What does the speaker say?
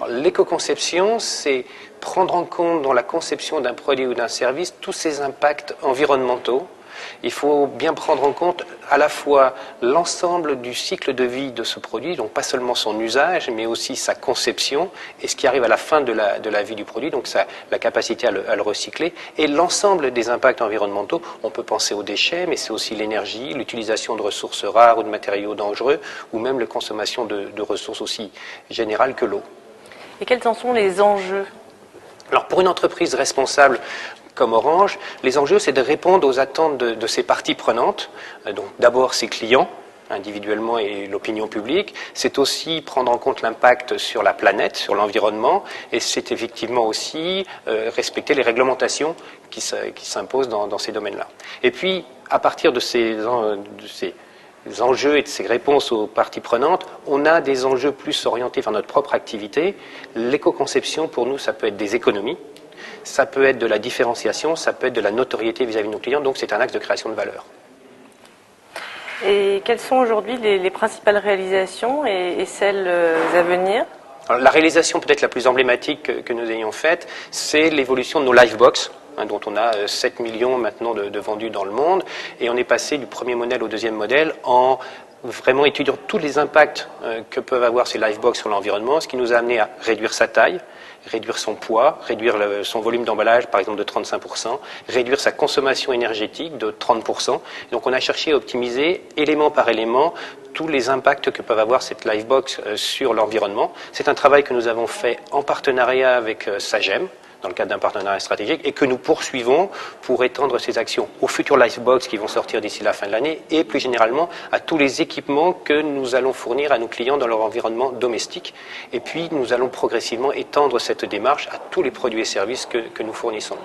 L'éco-conception, c'est prendre en compte dans la conception d'un produit ou d'un service tous ces impacts environnementaux. Il faut bien prendre en compte à la fois l'ensemble du cycle de vie de ce produit, donc pas seulement son usage, mais aussi sa conception et ce qui arrive à la fin de la vie du produit, donc la capacité à le recycler, et l'ensemble des impacts environnementaux. On peut penser aux déchets, mais c'est aussi l'énergie, l'utilisation de ressources rares ou de matériaux dangereux, ou même la consommation de ressources aussi générales que l'eau. Et quels en sont les enjeux ? Alors pour une entreprise responsable comme Orange, les enjeux, c'est de répondre aux attentes de ses parties prenantes, donc d'abord ses clients, individuellement, et l'opinion publique. C'est aussi prendre en compte l'impact sur la planète, sur l'environnement, et c'est effectivement aussi respecter les réglementations qui s'imposent dans ces domaines-là. Et puis, à partir de ces enjeux et de ces réponses aux parties prenantes, on a des enjeux plus orientés vers notre propre activité. L'éco-conception, pour nous, ça peut être des économies, ça peut être de la différenciation, ça peut être de la notoriété vis-à-vis de nos clients, donc c'est un axe de création de valeur. Et quelles sont aujourd'hui les principales réalisations et celles à venir ? Alors, la réalisation peut-être la plus emblématique que nous ayons faite, c'est l'évolution de nos Livebox, dont on a 7 millions maintenant de vendus dans le monde, et on est passé du premier modèle au deuxième modèle en vraiment étudiant tous les impacts que peuvent avoir ces Livebox sur l'environnement, ce qui nous a amené à réduire sa taille, réduire son poids, réduire son volume d'emballage par exemple de 35%, réduire sa consommation énergétique de 30%. Donc on a cherché à optimiser élément par élément tous les impacts que peuvent avoir cette Livebox sur l'environnement. C'est un travail que nous avons fait en partenariat avec Sagem, dans le cadre d'un partenariat stratégique, et que nous poursuivons pour étendre ces actions aux futurs Livebox qui vont sortir d'ici la fin de l'année, et plus généralement à tous les équipements que nous allons fournir à nos clients dans leur environnement domestique. Et puis nous allons progressivement étendre cette démarche à tous les produits et services que nous fournissons.